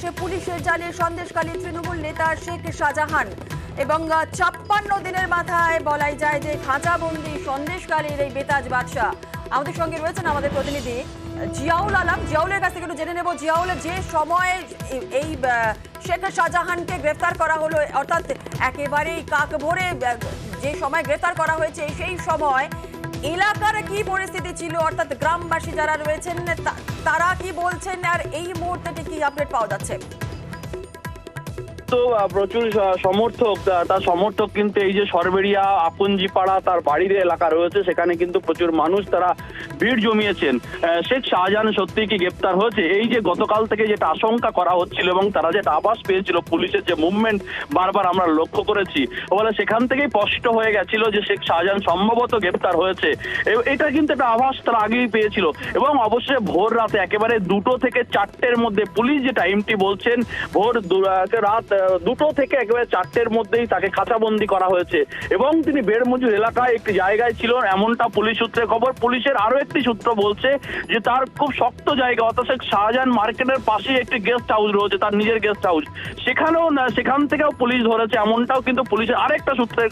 সে পুলিশের জালে সন্দেশখালী তৃণমূল নেতা শেখ শাহজাহান এবং ৫৬ দিনের মাথায় বলাই যায় যে খাঁচাবন্দি সন্দেশখালীর এই বেতাজ বাদশাহ। আমাদের সঙ্গে রয়েছেন আমাদের প্রতিনিধি জিয়াউল আলম। জিয়াউলের কাছ থেকে একটু জেনে নেব, জিয়াউল, যে সময়ে এই শেখ শাহজাহানকে গ্রেফতার করা হলো, অর্থাৎ একেবারেই কাক ভরে যে সময় গ্রেফতার করা হয়েছে, সেই সময় এলাকার কি পরিস্থিতি ছিল, অর্থাৎ গ্রামবাসী যারা রয়েছেন তারা কি বলছেন, আর এই মুহূর্তে কি আপডেট পাওয়া যাচ্ছে? তো প্রচুর সমর্থক, তার সমর্থক কিন্তু এই যে সরবেরিয়া আপনজিপাড়া তার বাড়ির এলাকা রয়েছে, সেখানে কিন্তু প্রচুর মানুষ তারা ভিড় জমিয়েছেন। শেখ শাহজাহান সত্যি কি গ্রেপ্তার হয়েছে, এই যে গতকাল থেকে যেটা আশঙ্কা করা হচ্ছিল এবং তারা যেটা আভাস পেয়েছিল, পুলিশের যে মুভমেন্ট বারবার আমরা লক্ষ্য করেছি, বলে সেখান থেকেই স্পষ্ট হয়ে গেছিল যে শেখ শাহজাহান সম্ভবত গ্রেপ্তার হয়েছে। এটা কিন্তু একটা আভাস তারা আগেই পেয়েছিল এবং অবশ্যই ভোর রাতে একেবারে 2টো থেকে 4টের মধ্যে পুলিশ যে টাইমটি বলছেন, ভোর রাত 2টো থেকে একেবারে 4টের মধ্যেই তাকে খাঁচাবন্দি করা হয়েছে এবং তিনি বেড়মজুর এলাকায় একটি জায়গায় ছিল, এমনটা পুলিশ সূত্রে খবর। পুলিশের আরো একটি সূত্র বলছে যে তার খুব শক্ত জায়গা, অর্থাৎ শেখ শাহজাহান মার্কেটের পাশেই একটি গেস্ট হাউস রয়েছে, তার নিজের গেস্ট হাউস, সেখান থেকেও পুলিশ ধরেছে, এমনটাও কিন্তু পুলিশের আরেকটা সূত্রের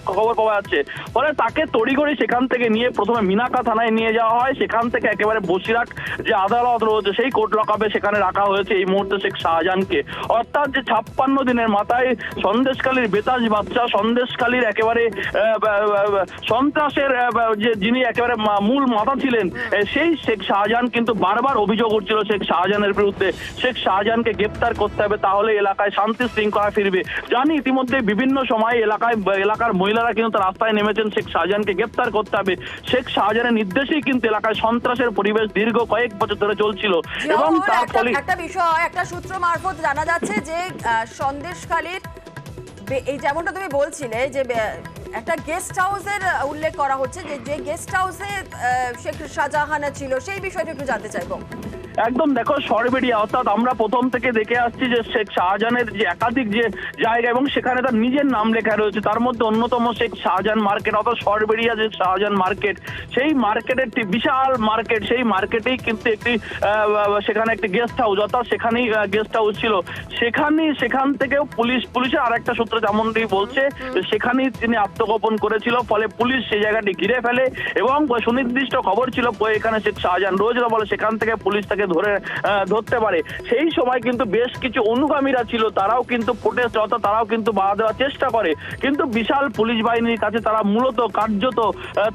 খবর পাওয়া যাচ্ছে। ফলে তাকে তড়িঘড়ি সেখান থেকে নিয়ে প্রথমে মিনাকা থানায় নিয়ে যাওয়া হয়, সেখান থেকে একেবারে বসিরহাট যে আদালত রয়েছে সেই কোর্ট লকআপে সেখানে রাখা হয়েছে এই মুহূর্তে শেখ শাহজাহানকে। অর্থাৎ যে ৫৬ দিনের মাথায় সন্দেশখালীর বেতাজ বাদশাহ, সন্দেশখালীর একেবারে সন্ত্রাসের যে যিনি একেবারে মূল মাথা ছিলেন, সেই শেখ শাহজাহান কিন্তু বারবার অভিযোগ উঠছিল শেখ শাহজাহানের বিরুদ্ধে, শেখ শাহজাহানকে গ্রেপ্তার করতে হবে, তাহলে এলাকায় শান্তি শৃঙ্খলা ফিরবে। জানি ইতিমধ্যে বিভিন্ন সময় এলাকার মহিলারা কিন্তু রাস্তায় নেমেছেন শেখ শাহজাহানকে গ্রেপ্তার করতে হবে। শেখ শাহজাহানের নির্দেশেই কিন্তু এলাকায় সন্ত্রাসের পরিবেশ দীর্ঘ কয়েক বছর ধরে চলছিল এবং তার ফলে একটা সূত্র মারফত জানা যাচ্ছে যে সন্দেশখালীর এই যেমনটা তুমি বলছিলে যে একটা গেস্ট হাউসের উল্লেখ করা হচ্ছে, যে গেস্ট হাউসে শেখ শাহজাহান ছিল, সেই বিষয়টা একটু জানতে চাইবো। একদম দেখো, সরবেরিয়া, অর্থাৎ আমরা প্রথম থেকে দেখে আসছি যে শেখ শাহজাহানের যে একাধিক যে জায়গা এবং সেখানে তার নিজের নাম লেখা রয়েছে, তার মধ্যে অন্যতম শেখ শাহজাহান মার্কেট, অর্থাৎ সরবেরিয়া যে শাহজাহান মার্কেট, সেই মার্কেটের বিশাল মার্কেট, সেই মার্কেটেই কিন্তু সেখানে একটি গেস্ট হাউস, অর্থাৎ সেখানেই গেস্ট হাউস ছিল। সেখান থেকেও পুলিশের আরেকটা সূত্র যেমনটি বলছে সেখানেই তিনি আত্মগোপন করেছিল, ফলে পুলিশ সেই জায়গাটি ঘিরে ফেলে এবং সুনির্দিষ্ট খবর ছিল এখানে শেখ শাহজাহান রয়েছিল, বলে সেখান থেকে পুলিশ তাকে ধরতে পারে। সেই সময় কিন্তু বেশ কিছু অনুগামীরা ছিল, তারাও কিন্তু প্রোটেস্ট, অর্থাৎ তারাও কিন্তু বাধা দেওয়ার চেষ্টা করে, কিন্তু বিশাল পুলিশ বাহিনীর কাছে তারা মূলত কার্যত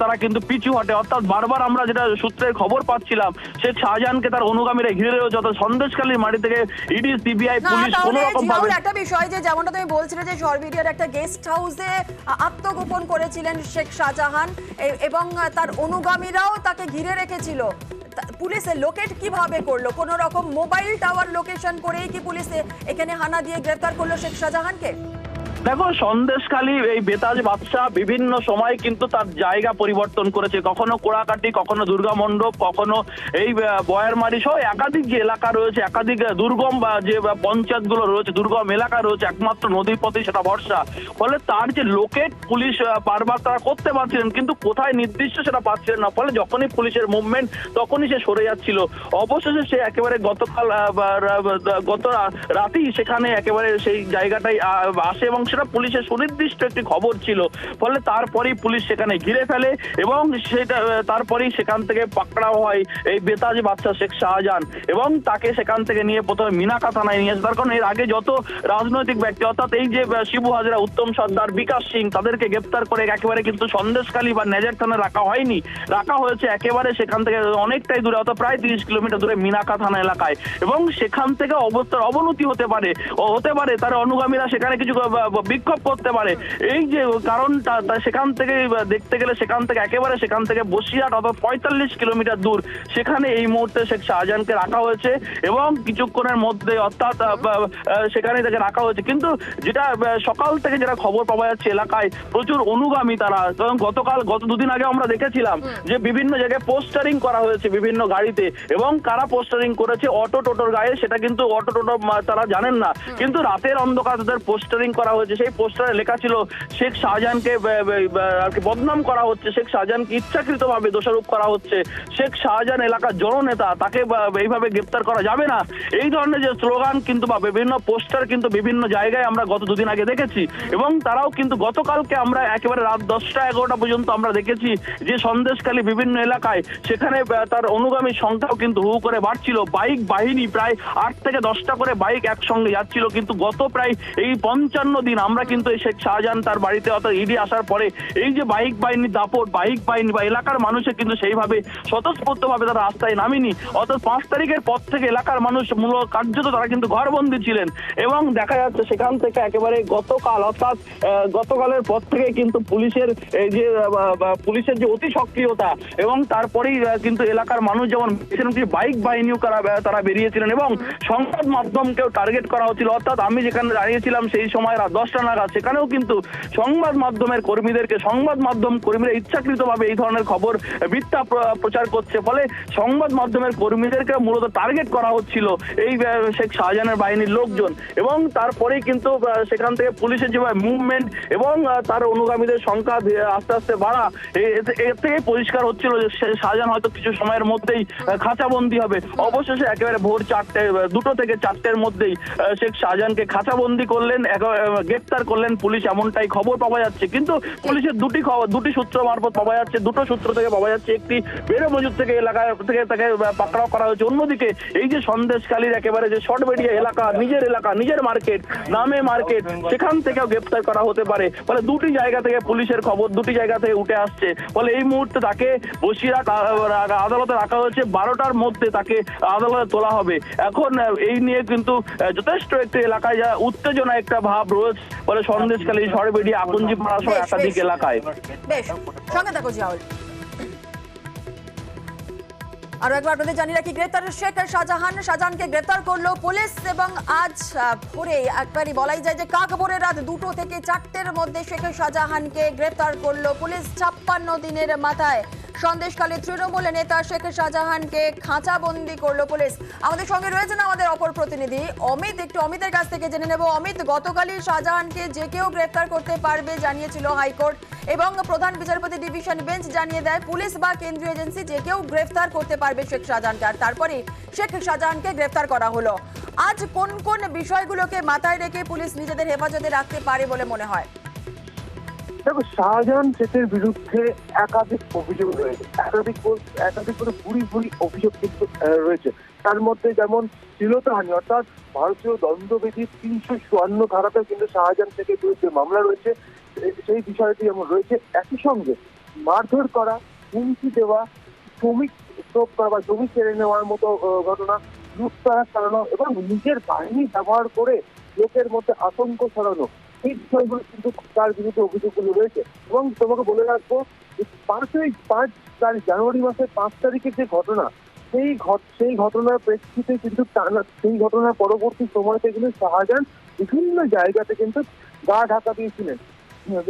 তারা কিন্তু পিছু হটে। অর্থাৎ বারবার আমরা যেটা সূত্রের খবর পাচ্ছিলাম, শেখ শাহজাহানকে তার অনুগামীরা ঘিরে রয়েছে, অর্থাৎ সন্দেশখালীর মাটি থেকে ইডি, সিবিআই, পুলিশ কোন রকম ভাবে। একটা বিষয় যে যেমনটা তুমি বলছিলে যে সরবেরিয়ার একটা গেস্ট হাউসে আত্মগোপন করেছিলেন শেখ শাহজাহান এবং তার অনুগামীরাও তাকে ঘিরে রেখেছিল, পুলিশ লোকেট কিভাবে করলো? কোন রকম মোবাইল টাওয়ার লোকেশন করেই কি পুলিশ এখানে হানা দিয়ে গ্রেফতার করলো শেখ শাহজাহানকে? দেখো, সন্দেশখালী এই বেতাজ বাদশাহ বিভিন্ন সময় কিন্তু তার জায়গা পরিবর্তন করেছে, কখনো কোড়াকাটি, কখনো দুর্গা মণ্ডপ, কখনো এই বয়ারমারি সহ একাধিক যে এলাকা রয়েছে, একাধিক দুর্গম বা যে পঞ্চায়েত গুলো রয়েছে, দুর্গম এলাকা রয়েছে, একমাত্র নদীর পথে সেটা ভরসা। ফলে তার যে লোকেট পুলিশ বারবার তারা করতে পারছিলেন, কিন্তু কোথায় নির্দিষ্ট সেটা পাচ্ছিলেন না, ফলে যখনই পুলিশের মুভমেন্ট তখনই সে সরে যাচ্ছিল। অবশেষে সে একেবারে গত রাতেই সেখানে একেবারে সেই জায়গাটাই আসে এবং সেটা পুলিশের সুনির্দিষ্ট একটি খবর ছিল, ফলে তারপরেই পুলিশ সেখানে ঘিরে ফেলে এবং সেটা তারপরেই সেখান থেকে পাকড়াও হয় এই বেতাজ বাদশাহ শেখ শাহজাহান এবং তাকে সেখান থেকে নিয়ে প্রথমে মিনাকা থানায় নিয়ে আসে। তার কারণ এর আগে যত রাজনৈতিক ব্যক্তি, অর্থাৎ এই যে শিবু হাজরা, উত্তম সর্দার, বিকাশ সিং, তাদেরকে গ্রেপ্তার করে একেবারে কিন্তু সন্দেশখালী বা নেজার থানায় রাখা হয়নি, রাখা হয়েছে একেবারে সেখান থেকে অনেকটাই দূরে, অর্থাৎ প্রায় 30 কিলোমিটার দূরে মিনাকা থানা এলাকায়, এবং সেখান থেকে অবস্থার অবনতি হতে পারে তার অনুগামীরা সেখানে কিছু বিক্ষোভ করতে পারে। এই যে কারণটা সেখান থেকে দেখতে গেলে সেখান থেকে বসিরহাট, অর্থাৎ 45 কিলোমিটার দূর, সেখানে এই মুহূর্তে শেখ শাহজাহানকে রাখা হয়েছে এবং কিছুক্ষণের মধ্যে, অর্থাৎ সেখানে তাকে রাখা হয়েছে। কিন্তু যেটা সকাল থেকে যেটা খবর পাওয়া যাচ্ছে, এলাকায় প্রচুর অনুগামী তারা, গত 2 দিন আগে আমরা দেখেছিলাম যে বিভিন্ন জায়গায় পোস্টারিং করা হয়েছে বিভিন্ন গাড়িতে, এবং কারা পোস্টারিং করেছে অটো টোটোর গায়ে, সেটা কিন্তু অটো টোটো তারা জানেন না, কিন্তু রাতের অন্ধকার তাদের পোস্টারিং করা হয়েছে হয়েছে। সেই পোস্টারে লেখা ছিল শেখ শাহজাহানকে আর কি বদনাম করা হচ্ছে, শেখ শাহজাহানকে ইচ্ছাকৃতভাবে দোষারোপ করা হচ্ছে, শেখ শাহজাহান এলাকার জননেতা, তাকে এইভাবে গ্রেপ্তার করা যাবে না। এই ধরনের যে স্লোগান কিন্তু বা বিভিন্ন পোস্টার কিন্তু বিভিন্ন জায়গায় আমরা গত দুদিন আগে দেখেছি। এবং তারাও কিন্তু গতকালকে আমরা একেবারে রাত 10টা-11টা পর্যন্ত আমরা দেখেছি যে সন্দেশখালী বিভিন্ন এলাকায় সেখানে তার অনুগামী সংখ্যাও কিন্তু হু করে বাড়ছিল। বাইক বাহিনী প্রায় 8 থেকে 10টা করে বাইক একসঙ্গে যাচ্ছিল। কিন্তু গত প্রায় এই 55 দিন আমরা কিন্তু এই শেখ শাহজাহান তার বাড়িতে অর্থাৎ ইডি আসার পরে এই যে বাইক বাহিনী দাপট, বাইক বাহিনী বা এলাকার মানুষের কিন্তু সেইভাবে স্বতঃস্ফূর্তভাবে তারা রাস্তায় নামেনি। অর্থাৎ 5 তারিখের পর থেকে এলাকার মানুষ মূলত কার্যত তারা কিন্তু ঘরবন্দি ছিলেন। এবং দেখা যাচ্ছে সেখান থেকে একেবারে গতকাল অর্থাৎ গতকালের পর থেকে কিন্তু পুলিশের যে অতি সক্রিয়তা এবং তারপরেই কিন্তু এলাকার মানুষ যেমন বাইক বাহিনীও তারা বেরিয়েছিলেন এবং সংবাদ মাধ্যমকেও টার্গেট করা হচ্ছিল। অর্থাৎ আমি যেখানে দাঁড়িয়েছিলাম সেই সময় রাত 10টা নাগাদ, সেখানেও কিন্তু সংবাদ মাধ্যমের কর্মীদেরকে সংবাদ মাধ্যম কর্মীরা ইচ্ছাকৃতভাবে এই ধরনের খবর মিথ্যা প্রচার করছে, ফলে সংবাদ মাধ্যমের কর্মীদেরকে মূলত টার্গেট করা হচ্ছিল এই শেখ শাহজাহানের বাহিনীর লোকজন। এবং তারপরেই কিন্তু সেখান থেকে পুলিশের যেভাবে মুভমেন্ট এবং তার অনুগামীদের সংখ্যা আস্তে আস্তে বাড়া, এর থেকে পরিষ্কার হচ্ছিল যে শাহজাহান হয়তো কিছু সময়ের মধ্যেই খাঁচাবন্দি হবে। অবশেষে একেবারে ভোর 2টো থেকে 4টের মধ্যেই শেখ শাহজাহানকে খাঁচাবন্দি করলেন, গ্রেপ্তার করলেন পুলিশ, এমনটাই খবর পাওয়া যাচ্ছে। কিন্তু পুলিশের দুটি সূত্র মারফত পাওয়া যাচ্ছে, দুটো সূত্র থেকে পাওয়া যাচ্ছে। একটি বেড়ে মজুর থেকে এলাকা থেকে তাকে পাকড়াও করা হয়েছে, অন্যদিকে এই যে সন্দেশখালীর একেবারে যে শর্টবেড়িয়া এলাকা, নিজের মার্কেট নামে মার্কেট, সেখান থেকেও গ্রেপ্তার করা হতে পারে। ফলে দুটি জায়গা থেকে পুলিশের খবর দুটি জায়গা থেকে উঠে আসছে। ফলে এই মুহূর্তে তাকে বসিরহাট আদালতে রাখা হয়েছে, 12টার মধ্যে তাকে আদালতে তোলা হবে। এখন এই নিয়ে কিন্তু যথেষ্ট একটি এলাকায় যা উত্তেজনা একটা ভাব রয়েছে। ফলে সন্দেশখালী, শরবেড়িয়া, আকঞ্জিপাড়া সহ একাধিক এলাকায়। বেশ, সঙ্গে থাকো জিয়াউল। আরো একবার আপনাদের জানিয়ে রাখি, গ্রেপ্তার শেখ শাহজাহানকে গ্রেপ্তার করলো পুলিশ এবং আজ ভোরে একবারই বলাই যায় যে কাকভোরে রাত 2টো থেকে 4টের মধ্যে শেখ শাহজাহানকে গ্রেপ্তার করলো পুলিশ। 56 দিনের মাথায় সন্দেশখালী তৃণমূল নেতা শেখ শাহজাহানকে খাঁচাবন্দি করলো পুলিশ। আমাদের সঙ্গে রয়েছেন আমাদের অপর প্রতিনিধি অমিত, একটু অমিতের কাছ থেকে জেনে নেব। অমিত, গতকালই শাহজাহানকে যে কেউ গ্রেপ্তার করতে পারবে জানিয়েছিল হাইকোর্ট এবং প্রধান বিচারপতি ডিভিশন বেঞ্চ জানিয়ে দেয় পুলিশ বা কেন্দ্রীয় এজেন্সি যে কেউ গ্রেফতার করতে পারবে শেখ শাহজাহানকে। আর তারপরে শেখ শাহজাহানকে গ্রেফতার করা হলো। আজ কোন কোন বিষয়গুলোকে মাথায় রেখে পুলিশ নিজেদের হেফাজতে রাখতে পারে বলে মনে হয়? দেখো, শাহজাহান শেখের বিরুদ্ধে একাধিক অভিযোগ রয়েছে, একাধিক করে ভুরি অভিযোগ কিন্তু রয়েছে। তার মধ্যে যেমন শ্লীলতাহানি অর্থাৎ ভারতীয় দণ্ডবিধির 354 ধারাতে কিন্তু শাহজাহান শেখের বিরুদ্ধে মামলা রয়েছে, সেই বিষয়টি যেমন রয়েছে। একই সঙ্গে মারধর করা, হুমকি দেওয়া, শ্রমিক স্তূপ করা বা জমি কেড়ে নেওয়ার মতো ঘটনা, লুটতরাজ চালানো এবং নিজের বাহিনী ব্যবহার করে লোকের মধ্যে আতঙ্ক ছড়ানো, এই বিষয়গুলো কিন্তু তার বিরুদ্ধে অভিযোগগুলো রয়েছে। এবং তোমাকে বলে রাখবো, 5 জানুয়ারি মাসের 5 তারিখের যে ঘটনা, সেই ঘটনার প্রেক্ষিতে কিন্তু সেই ঘটনার পরবর্তী সময়তে কিন্তু শাহজাহান বিভিন্ন জায়গাতে কিন্তু গা ঢাকা দিয়েছিলেন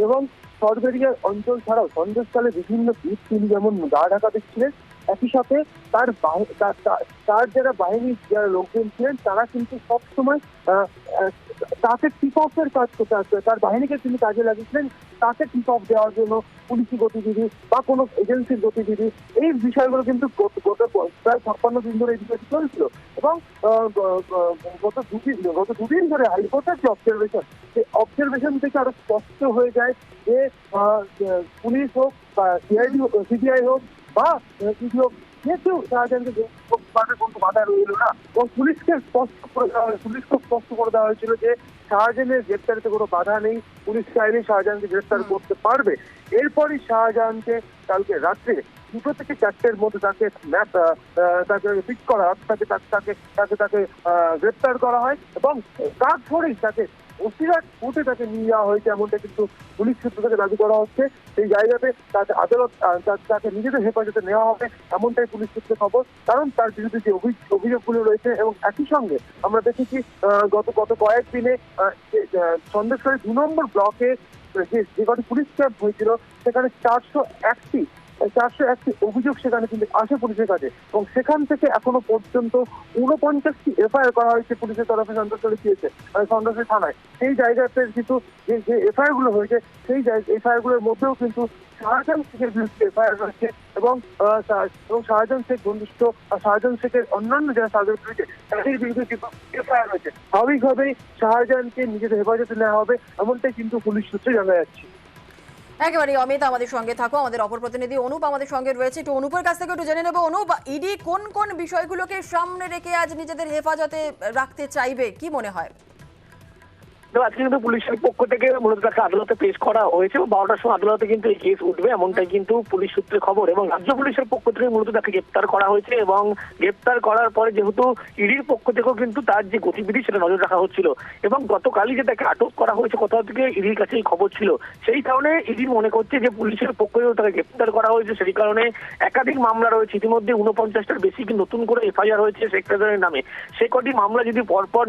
এবং শরবেড়িয়া অঞ্চল ছাড়াও সন্দেশকালে বিভিন্ন দ্বীপ তিনি যেমন গা ঢাকা দিচ্ছিলেন। একই সাথে তার যারা বাহিনীর যারা লোকজন ছিলেন তারা কিন্তু সবসময় তাকে টিপ অফের কাজ করতে আসবে, তার বাহিনীকে তিনি কাজে লাগিয়েছিলেন তাকে টিপ অফ দেওয়ার জন্য, পুলিশি গতিবিধি বা কোনো এজেন্সির গতিবিধি, এই বিষয়গুলো কিন্তু প্রায় 56 দিন ধরে এই বিষয়টি চলছিল। এবং গত দুদিন ধরে হাইকোর্টের যে অবজারভেশন, সেই অবজারভেশন থেকে আরো স্পষ্ট হয়ে যায় যে পুলিশ হোক বা সিবিআই হোক বা ইডি হোক, যে কেউ শাহজাহানকে কোনো বাধা রইল না। এবং পুলিশকে স্পষ্ট করে দেওয়া হয়েছিল যে শাহজাহানের গ্রেপ্তারিতে কোনো বাধা নেই, পুলিশ চাইলে শাহজাহানকে গ্রেপ্তার করতে পারবে। এরপরই শাহজাহানকে কালকে রাত্রে 2টো থেকে 4টের মধ্যে তাকে পিক করা, তাকে গ্রেপ্তার করা হয় এবং তারপরেই তাকে বসিরহাট কোর্টে তাকে নিয়ে যাওয়া হয়েছে, এমনটা কিন্তু পুলিশ সূত্র থেকে দাবি করা হচ্ছে। সেই জায়গাতে তাকে আদালত তাকে নিজেদের হেফাজতে নেওয়া হবে, এমনটাই পুলিশ সূত্রে খবর। কারণ তার বিরুদ্ধে যে অভিযোগগুলো রয়েছে এবং একই সঙ্গে আমরা দেখেছি গত কয়েকদিনে সন্দেশখালী 2 নম্বর ব্লকে যে কটি পুলিশ ক্যাম্প হয়েছিল সেখানে 401টি 401টি অভিযোগ সেখানে কিন্তু আসে পুলিশের কাছে, এবং সেখান থেকে এখনো পর্যন্ত 49টি এফআইআর করা হয়েছে পুলিশের তরফে সন্দেশখালী পেয়েছে সন্দেশখালী থানায়। সেই জায়গাতে কিন্তু যে এফআইআর গুলো হয়েছে সেই এফআইআর গুলোর মধ্যেও কিন্তু শাহজাহান শেখের বিরুদ্ধে এফআইআর রয়েছে, এবং শাহজাহান শেখ ঘনিষ্ঠ শাহজাহান শেখের অন্যান্য যারা সার্ভের বিরুদ্ধে তাদের বিরুদ্ধে কিন্তু এফআইআর রয়েছে। স্বাভাবিকভাবেই শাহজাহানকে নিজেদের হেফাজতে নেওয়া হবে এমনটাই কিন্তু পুলিশ সূত্রে জানা যাচ্ছে। একেবারে অমিত আমাদের সঙ্গে থাকো, আমাদের অপর প্রতিনিধি অনুপ আমাদের সঙ্গে রয়েছে, একটু অনুপের কাছ থেকে একটু জেনে নেবো। অনুপ, ইডি কোন কোন বিষয়গুলোকে সামনে রেখে আজ নিজেদের হেফাজতে রাখতে চাইবে কি মনে হয়? আজকে কিন্তু পুলিশের পক্ষ থেকে মূলত তাকে আদালতে পেশ করা হয়েছে। 12টার সময় আদালতে কিন্তু এই কেস উঠবে এমনটাই কিন্তু পুলিশ সূত্রে খবর, এবং রাজ্য পুলিশের পক্ষ থেকে মূলত তাকে গ্রেপ্তার করা হয়েছে, এবং গ্রেপ্তার করার পরে যেহেতু ইডির পক্ষ থেকেও কিন্তু তার যে গতিবিধি সেটা নজর রাখা হচ্ছিল, এবং গতকালই যে তাকে আটক করা হয়েছে কোথাও থেকে ইডির কাছে এই খবর ছিল, সেই কারণে ইডি মনে করছে যে পুলিশের পক্ষ থেকেও তাকে গ্রেপ্তার করা হয়েছে। সেই কারণে একাধিক মামলা রয়েছে, ইতিমধ্যে 49টার বেশি নতুন করে এফআইআর হয়েছে শেখ শাহজাহানের নামে। সে কটি মামলা যদি পরপর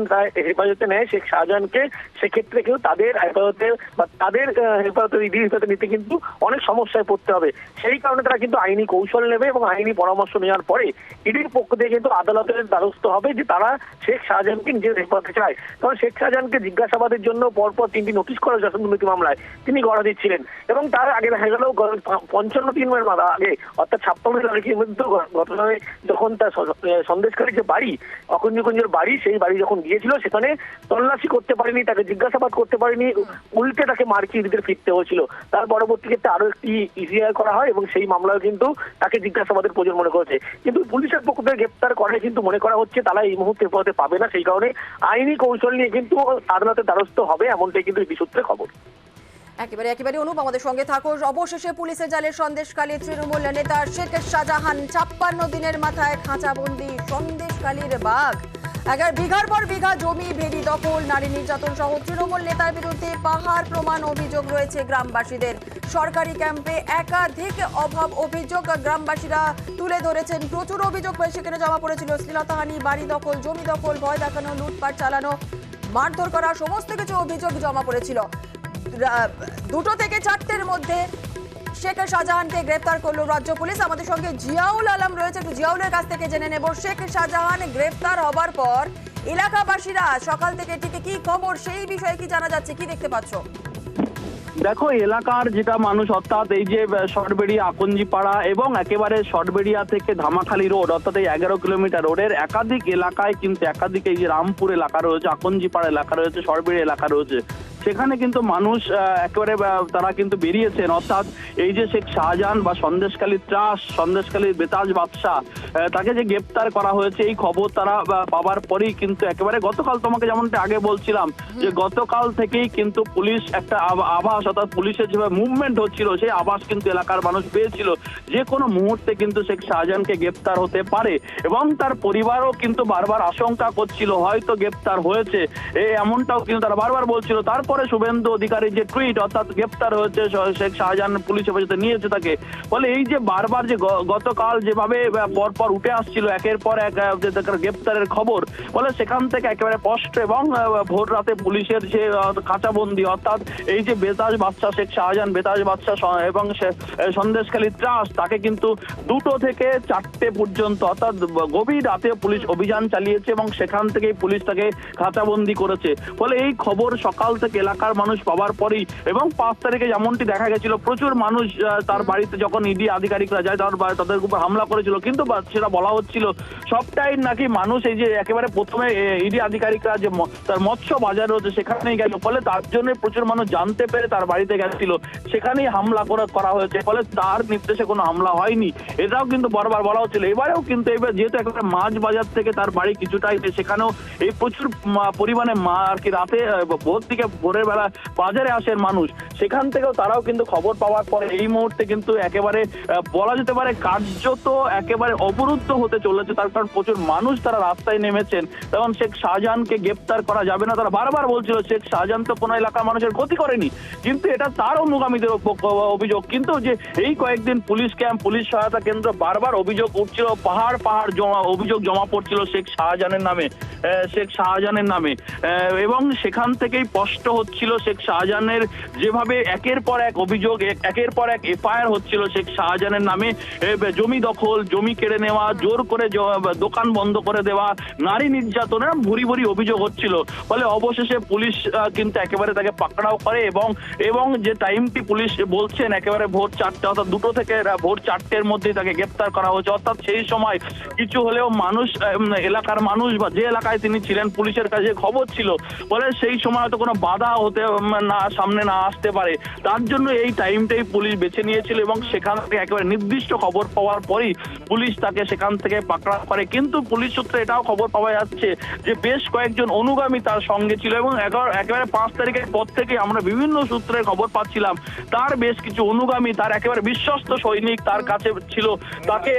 হেফাজতে নেয় শেখ শাহজাহানকে, সেক্ষেত্রে কেউ তাদের হেফাজতে বা তাদের হেফাজতে ইডির হেফাজতে নিতে কিন্তু অনেক সমস্যায় পড়তে হবে। সেই কারণে তারা কিন্তু আইনি কৌশল নেবে, এবং আইনি পরামর্শ নেওয়ার পরে ইডির পক্ষ থেকে কিন্তু আদালতের দ্বারস্থ হবে যে তারা শেখ শাহজাহানকে নিজের হেফাজতে চায়। কারণ শেখ শাহজাহানকে জিজ্ঞাসাবাদের জন্য পরপর 3টি নোটিশ করা হয়েছে দুর্নীতি মামলায়, তিনি গড়া দিচ্ছিলেন, এবং তার আগে দেখা গেল 55 মাস আগে অর্থাৎ 56 তারিখে কিন্তু ঘটনায় যখন তার সন্দেশখালীর যে বাড়ি অকুঞ্জকুঞ্জের বাড়ি, সেই বাড়ি যখন গিয়েছিল সেখানে তল্লাশি করতে পারেনি, তাকে জিজ্ঞাসাবাদ করতে পারেনি, উল্টে তাকে মার্কি দিকে ফিরতে হয়েছিল। তার পরবর্তী ক্ষেত্রে আরো একটি ইসিআর করা হয়, এবং সেই মামলায় কিন্তু তাকে জিজ্ঞাসাবাদের প্রয়োজন মনে করেছে। কিন্তু পুলিশের পক্ষ থেকে গ্রেপ্তার করে কিন্তু মনে করা হচ্ছে তারা এই মুহূর্তে পথে পাবে না, সেই কারণে আইনি কৌশল নিয়ে কিন্তু আদালতের দ্বারস্থ হবে এমনটাই কিন্তু ইডি সূত্রে খবর। একেবারে অনুপ আমাদের সঙ্গে থাকো। অবশেষে পুলিশের জালে সন্দেশখালী তৃণমূল নেতা শেখ শাহজাহান 56 দিনের মাথায় খাঁচাবন্দি। সন্দেশখালীর বাঘ, বিঘার পর বিঘা জমি ভেড়ি দখল, নারী নির্যাতন সহ তৃণমূল নেতার বিরুদ্ধে পাহাড় প্রমাণ অভিযোগ রয়েছে গ্রামবাসীদের। সরকারি ক্যাম্পে একাধিক অভিযোগ গ্রামবাসীরা তুলে ধরেছেন। প্রচুর অভিযোগ সেখানে জমা পড়েছিল, শ্লীলতাহানি, বাড়ি দখল, জমি দখল, ভয় দেখানো, লুটপাট চালানো, মারধর করা, সমস্ত কিছু অভিযোগ জমা পড়েছিল। 2 থেকে 4টের মধ্যে শেখ শাহজাহানকে গ্রেফতার করলো রাজ্য পুলিশ। আমাদের সঙ্গে জিয়াউল আলম রয়েছে, একটু জিয়াউলের কাছ থেকে জেনে নেব। শেখ শাহজাহান গ্রেফতার হবার পর এলাকাবাসীরা সকাল থেকে ঠিক কি খবর, সেই বিষয়ে কি জানা যাচ্ছে, কি দেখতে পাচ্ছ? দেখো, এলাকার যেটা মানুষ অর্থাৎ এই যে শর্টবেড়িয়া আকঞ্জিপাড়া এবং একেবারে শর্টবেড়িয়া থেকে ধামাখালী রোড অর্থাৎ এই 11 কিলোমিটার রোডের একাধিক এলাকায় কিন্তু একাধিক এই যে রামপুর এলাকা রয়েছে, আকঞ্জিপাড়া এলাকা রয়েছে, শর্টবেড়িয়া এলাকা রয়েছে, সেখানে কিন্তু মানুষ একেবারে তারা কিন্তু বেরিয়েছেন। অর্থাৎ এই যে শেখ শাহজাহান বা সন্দেশখালী ত্রাস, সন্দেশখালীর বেতাজ বাদশা, তাকে যে গ্রেপ্তার করা হয়েছে এই খবর তারা পাবার পরেই কিন্তু একেবারে গতকাল তোমাকে যেমনটা আগে বলছিলাম যে গতকাল থেকেই কিন্তু পুলিশ একটা আভাস অর্থাৎ পুলিশের যেভাবে মুভমেন্ট হচ্ছিল সেই আভাস কিন্তু এলাকার মানুষ পেয়েছিল যে কোনো মুহূর্তে কিন্তু শেখ শাহজাহানকে গ্রেপ্তার হতে পারে, এবং তার পরিবারও কিন্তু বারবার আশঙ্কা করছিল হয়তো গ্রেপ্তার হয়েছে, এমনটাও কিন্তু তারা বারবার বলছিল। তারপরে শুভেন্দু অধিকারী যে টুইট অর্থাৎ গ্রেপ্তার হয়েছে শেখ শাহজাহান, পুলিশ হেফাজতে নিয়েছে তাকে, বলে এই যে বারবার যে গতকাল যেভাবে পরপর উঠে আসছিল একের পর এক গ্রেপ্তারের খবর, বলে সেখান থেকে একেবারে স্পষ্ট, এবং ভোর রাতে পুলিশের যে কাঁচাবন্দি অর্থাৎ এই যে বেতাজ বাদশা শেখ শাহজাহান, বেতাজ বাদশা এবং সন্দেশখালী ত্রাস, তাকে কিন্তু 2 থেকে 4টে পর্যন্ত অর্থাৎ গভীর রাতে পুলিশ অভিযান চালিয়েছে, এবং সেখান থেকেই পুলিশ তাকে খাঁচাবন্দি করেছে। ফলে এই খবর সকাল থেকে এলাকার মানুষ পাওয়ার পরই, এবং 5 তারিখে যেমনটি দেখা গেছিল প্রচুর মানুষ তার বাড়িতে যখন ইডি আধিকারিকরা যায় তাদের উপর হামলা করেছিল, কিন্তু সেটা বলা হচ্ছিল সবটাই নাকি মানুষ এই যে একেবারে প্রথমে ইডি আধিকারিকরা যে তার মৎস্য বাজার রয়েছে সেখানেই গেল, ফলে তার জন্য প্রচুর মানুষ জানতে পেরে তার বাড়িতে গেছিল, সেখানেই হামলা করা হয়েছে, ফলে তার নির্দেশে কোনো হামলা হয়নি, এটাও কিন্তু বারবার বলা হচ্ছিল। এবারেও কিন্তু এবার যেহেতু একেবারে মাছ বাজার থেকে তার বাড়ি কিছুটাই, সেখানেও এই প্রচুর পরিমাণে আর কি রাতে ভোর থেকে ভোরের বেলা বাজারে আসেন মানুষ, সেখান থেকেও তারাও কিন্তু খবর পাওয়ার পরে এই মুহূর্তে কিন্তু একেবারে বলা যেতে পারে কার্যত একেবারে অবরুদ্ধ হতে চলেছে, তার কারণ প্রচুর মানুষ তারা রাস্তায় নেমেছেন। তখন শেখ শাহজাহানকে গ্রেপ্তার করা যাবে না, তারা বারবার বলছিল শেখ শাহজাহান তো কোনো এলাকার মানুষের ক্ষতি করেনি, কিন্তু এটা তার অনুগামীদের অভিযোগ। কিন্তু যে এই কয়েকদিন পুলিশ ক্যাম্প, পুলিশ সহায়তা কেন্দ্র বারবার অভিযোগ উঠছিল, পাহাড় অভিযোগ জমা পড়ছিল শেখ শাহজাহানের নামে, এবং সেখান থেকেই স্পষ্ট হচ্ছিল শেখ শাহজাহানের, যেভাবে একের পর এক অভিযোগ, একের পর এক এফআইআর হচ্ছিল শেখ শাহজাহানের নামে, জমি দখল, জমি কেড়ে নেওয়া, জোর করে দোকান বন্ধ করে দেওয়া, নারী নির্যাতনের ভুরি ভুরি অভিযোগ হচ্ছিল। ফলে অবশেষে পুলিশ কিন্তু একেবারে তাকে পাকড়াও করে এবং যে টাইমটি পুলিশ বলছেন একেবারে ভোর 4টে, অর্থাৎ 2টো থেকে ভোর 4টের মধ্যেই তাকে গ্রেপ্তার করা হয়েছে। অর্থাৎ সেই সময় কিছু হলেও মানুষ, এলাকার মানুষ বা যে এলাকায় তিনি ছিলেন, পুলিশের কাছে খবর ছিল, ফলে সেই সময় তো কোনো বাধা হতে না, সামনে না আসতে পারে, তার জন্য এই টাইমটাই পুলিশ বেছে নিয়েছিল এবং সেখান থেকে একেবারে নির্দিষ্ট খবর পাওয়ার পরেই পুলিশ তাকে সেখান থেকে পাকড়াও করে। কিন্তু পুলিশ সূত্রে এটাও খবর পাওয়া যাচ্ছে যে বেশ কয়েকজন অনুগামী তার সঙ্গে ছিল এবং একেবারে 5 তারিখের পর থেকে আমরা বিভিন্ন সূত্রে খবর পাচ্ছিলাম তার বেশ কিছু অনুগামী, তার একেবারে বিশ্বস্ত সৈনিক তার কাছে ছিল। তাকে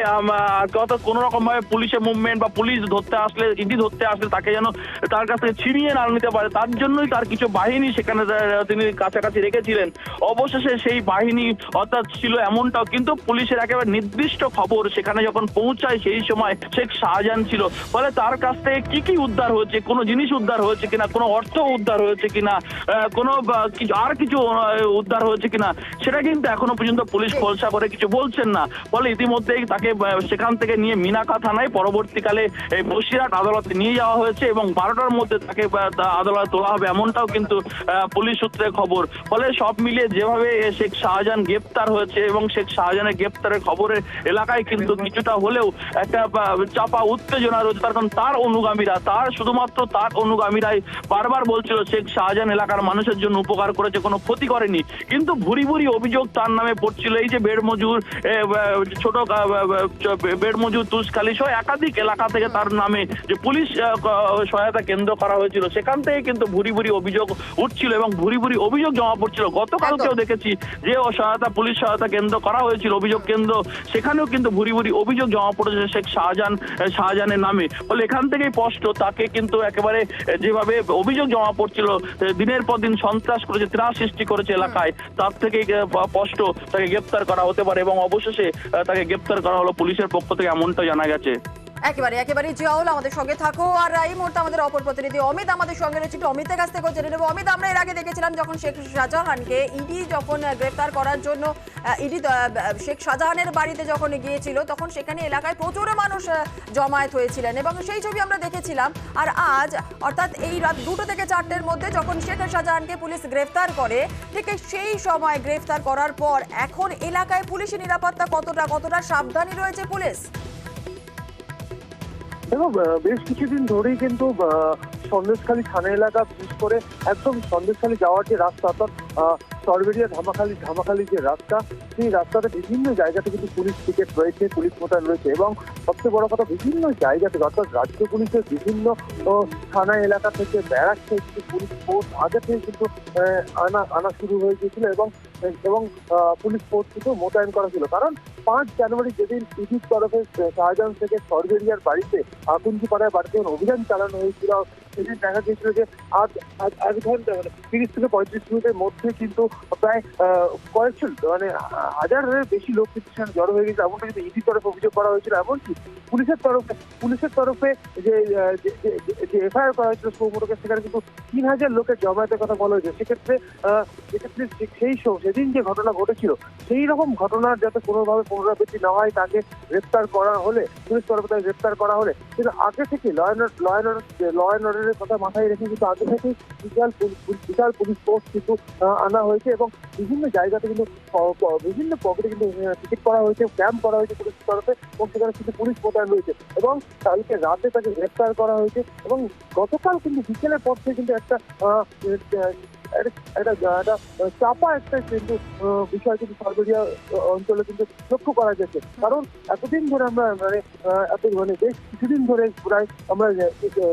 অর্থাৎ কোনো রকম ভাবে পুলিশের মুভমেন্ট বা পুলিশ ধরতে আসলে, ইডি ধরতে আসলে তাকে যেন তার কাছ থেকে ছিনিয়ে না নিতে পারে, তার জন্যই তার কিছু বাহিনী সেখানে তিনি কাছাকাছি রেখেছিলেন। অবশেষে সেই বাহিনী অর্থাৎ ছিল এমনটাও, কিন্তু পুলিশের একেবারে নির্দিষ্ট খবর সেখানে যখন পৌঁছায় সেই সময় শেখ শাহজাহান ছিল। ফলে তার কাছ থেকে কি কি উদ্ধার হয়েছে, কোনো জিনিস উদ্ধার হয়েছে কিনা, কোনো অর্থ উদ্ধার হয়েছে কিনা, কোনো আর কিছু উদ্ধার হয়েছে কিনা, সেটা কিন্তু এখনো পর্যন্ত পুলিশ খোলসা করে কিছু বলছেন না। ফলে ইতিমধ্যেই তাকে সেখান থেকে নিয়ে মিনাকা থানায়, পরবর্তীকালে এই বসিরহাট আদালতে নিয়ে যাওয়া হয়েছে এবং 12টার মধ্যে তাকে আদালতে তোলা হবে, এমনটাও কিন্তু পুলিশ সূত্রে খবর। ফলে সব মিলিয়ে যেভাবে শেখ শাহজাহান গ্রেপ্তার হয়েছে এবং শেখ শাহজাহানের গ্রেপ্তারের খবরের এলাকায় কিন্তু কিছুটা হলেও একটা চাপা উত্তেজনা রয়েছে, কারণ তার অনুগামীরা, শুধুমাত্র তার অনুগামীরাই বারবার বলছিল শেখ শাহজাহান এলাকার মানুষের জন্য উপকার করেছে, কোনো ক্ষতি করেনি। কিন্তু ভুরি ভুরি অভিযোগ তার নামে পড়ছিল, এই যে বেড মজুর, ছোট বেড মজুর, তুষখালী সহ একাধিক এলাকা থেকে তার নামে যে পুলিশ সহায়তা কেন্দ্র করা হয়েছিল, সেখান থেকে কিন্তু ভুরি ভুরি অভিযোগ উঠছিল এবং ভুরি ভুরি অভিযোগ জমা পড়ছিল। গতকালকেও দেখেছি যে পুলিশ সহায়তা কেন্দ্র করা হয়েছিল, অভিযোগ কেন্দ্র, সেখানেও কিন্তু ভুরি ভুরি অভিযোগ জমা পড়েছে শেখ শাহজাহানের নামে। ফলে এখান থেকেই স্পষ্ট তাকে কিন্তু একেবারে যেভাবে অভিযোগ জমা পড়ছিল, দিনের পর দিন সন্ত্রাস করেছে, ত্রাস সৃষ্টি করেছে এলাকায়, তার থেকে স্পষ্ট তাকে গ্রেপ্তার করা হতে পারে এবং অবশেষে তাকে গ্রেপ্তার করা হলো পুলিশের পক্ষ থেকে, এমনটা জানা গেছে। একেবারে জিয়াউল আমাদের সঙ্গে থাকো। আর এই মুহূর্তে আমাদের অপর প্রতিনিধি অমিত আমাদের সঙ্গে রয়েছে, একটু অমিতের কাছ থেকে জেনে নেবো। অমিত, আমরা এর আগে দেখেছিলাম যখন শেখ শাহজাহানকে ইডি যখন গ্রেফতার করার জন্য ইডি শেখ শাহজাহানের বাড়িতে যখন গিয়েছিল, তখন সেখানে এলাকায় প্রচুর মানুষ জমায়েত হয়েছিলেন এবং সেই ছবি আমরা দেখেছিলাম। আর আজ অর্থাৎ এই রাত 2টো থেকে 4টের মধ্যে যখন শেখ শাহজাহানকে পুলিশ গ্রেফতার করে, ঠিক সেই সময় গ্রেফতার করার পর এখন এলাকায় পুলিশের নিরাপত্তা কতটা সাবধানী রয়েছে পুলিশ? এবং বেশ কিছুদিন ধরেই কিন্তু সন্দেশখালী থানা এলাকা, বিশেষ করে একদম সন্দেশখালী যাওয়ার যে রাস্তা, অর্থাৎ সরবেরিয়া ধামাখালি যে রাস্তা, সেই রাস্তাতে বিভিন্ন জায়গাতে কিন্তু পুলিশ পিকেট রয়েছে, পুলিশ মোতায়েন রয়েছে এবং সবচেয়ে বড় কথা বিভিন্ন জায়গা থেকে, অর্থাৎ রাজ্য পুলিশের বিভিন্ন থানা এলাকা থেকে, ব্যারাক থেকে কিন্তু পুলিশ ফোর্স আগে থেকে কিন্তু আনা শুরু হয়ে গিয়েছিল এবং পুলিশ ফোর্স কিন্তু মোতায়েন করা ছিল। কারণ 5 জানুয়ারি যেদিন ইডির তরফে শাহজাহান থেকে সরবেরিয়ার বাড়িতে, আকুঞ্জিপাড়ায় বাড়িতে অভিযান চালানো হয়েছিল, সেদিন দেখা গিয়েছিল যে আজ 1 ঘন্টা 30 থেকে 35 মিনিটের মধ্যে কিন্তু প্রায় কয়েকশো, মানে হাজারের বেশি লোক কিন্তু সেখানে জড়ো হয়ে গেছে, এমনটা কিন্তু ইডির তরফে অভিযোগ করা হয়েছিল। এমনকি পুলিশের তরফে যে এফআইআর করা হয়েছিল সৌমোটকে, সেখানে কিন্তু 3000 লোকের জমায়েতের কথা বলা হয়েছে। সেক্ষেত্রে সেদিন যে ঘটনা ঘটেছিল, সেই রকম ঘটনার যাতে কোনোভাবে পুনরাবৃত্তি না হয়, তাকে গ্রেপ্তার করা হলে, পুলিশ তরফে তাকে গ্রেপ্তার করা হলে, কিন্তু আগে থেকে ল অ্যান্ড অর্ডারের কথা মাথায় রেখে কিন্তু আগে থেকে বিশাল পুলিশ ফোর্স কিন্তু আনা হয়েছে এবং বিভিন্ন জায়গাতে কিন্তু বিভিন্ন পকেটে কিন্তু টিকিট করা হয়েছে, ক্যাম্প করা হয়েছে পুলিশ তরফে এবং সেখানে কিন্তু পুলিশ মোতায়েন রয়েছে এবং কালকে রাতে তাকে গ্রেপ্তার করা হয়েছে এবং গতকাল কিন্তু বিকেলের পর থেকে কিন্তু একটা চাপা একটা কিন্তু বিষয় কিন্তু সরবেরিয়া অঞ্চলে কিন্তু লক্ষ্য করা যাচ্ছে। কারণ এতদিন ধরে আমরা বেশ কিছুদিন ধরে প্রায় আমরা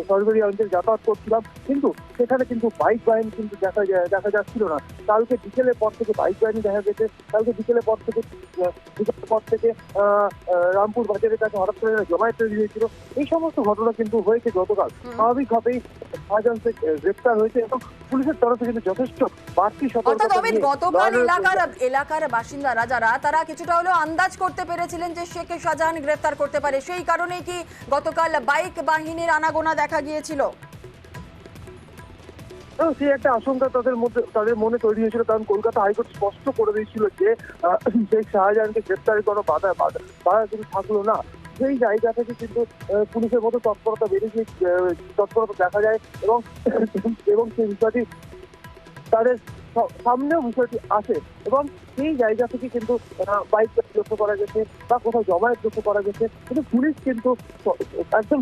সরবেরিয়া অঞ্চলে যাতায়াত করছিলাম, কিন্তু সেখানে কিন্তু বাইক বাহিনী কিন্তু দেখা যাচ্ছিল না। কালকে বিকেলের পর থেকে বাইক বাহিনী দেখা গেছে, কালকে বিকেলের পর থেকে রামপুর বাজারের কাছে হঠাৎ করে জমায়েত তৈরি হয়েছিল। এই সমস্ত ঘটনা কিন্তু হয়েছে গতকাল। স্বাভাবিকভাবেই শাহজাহান শেখ গ্রেপ্তার হয়েছে এবং পুলিশের তরফে কিন্তু যথেষ্ট বাড়তি সতর্কতা নিয়ে গতকাল এলাকার বাসিন্দারা যারা, তারা কিছুটা হলেও আন্দাজ করতে পেরেছিলেন যে শেখ শাহজাহান গ্রেফতার করতে পারে, সেই কারণেই কি গতকাল বাইক বাহিনীর আনাগোনা দেখা গিয়েছিল? এবং সেই একটা আশঙ্কা তাদের মনে তৈরি হয়েছিল, কারণ কলকাতা হাইকোর্ট স্পষ্ট করে দিয়েছিল যে শেখ শাহজাহানকে গ্রেপ্তারের কোনো বাধা কিন্তু থাকলো না। সেই জায়গা থেকে কিন্তু পুলিশের মতো তৎপরতা বেড়ে গিয়ে তৎপরতা দেখা যায় এবং সেই বিষয়টি তাদের সামনেও বিষয়টি আসে এবং সেই জায়গা থেকে কিন্তু বাইক লক্ষ্য করা গেছে বা কোথাও জমায়েত লক্ষ্য করা গেছে, কিন্তু পুলিশ কিন্তু একদম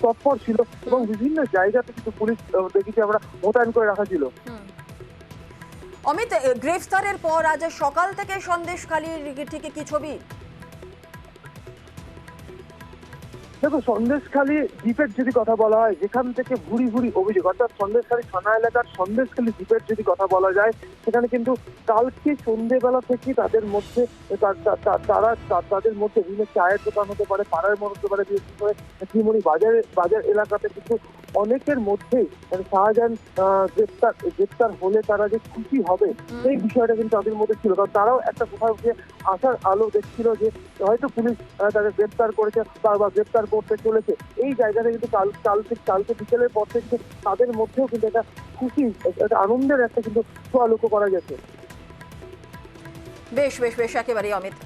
তৎপর ছিল এবং বিভিন্ন জায়গাতে কিন্তু পুলিশ দেখেছি আমরা মোতায়েন করে রাখা ছিল। অমিত, গ্রেফতারের পর আজ সকাল থেকে সন্দেশখালীর থেকে কি ছবি? দেখো, সন্দেশখালী দ্বীপের যদি কথা বলা হয়, যেখান থেকে ভুরি ভুরি অভিযোগ, অর্থাৎ সন্দেশখালী থানা এলাকার সন্দেশখালী দ্বীপের যদি কথা বলা যায়, সেখানে কিন্তু কালকে সন্ধ্যেবেলা থেকে তাদের মধ্যে বিভিন্ন চায়ের দোকান হতে পারে, পাড়ার মধ্যে হতে পারে, বিশেষ করে শ্রীমণি বাজার এলাকাতে কিন্তু অনেকের মধ্যেই শাহজাহান গ্রেপ্তার হলে তারা যে খুশি হবে এই বিষয়টা কিন্তু তাদের মধ্যে ছিল, কারণ তারাও একটা কোথাও গিয়ে আশার আলো দেখছিল যে হয়তো পুলিশ তাকে গ্রেপ্তার করেছে বা গ্রেপ্তার করতে চলেছে। এই জায়গাটা কিন্তু কালকে বিকেলের পর থেকে তাদের মধ্যেও কিন্তু একটা খুশি, একটা আনন্দের একটা কিন্তু ছোঁয়া লক্ষ্য করা গেছে। বেশ একেবারেই অমিত।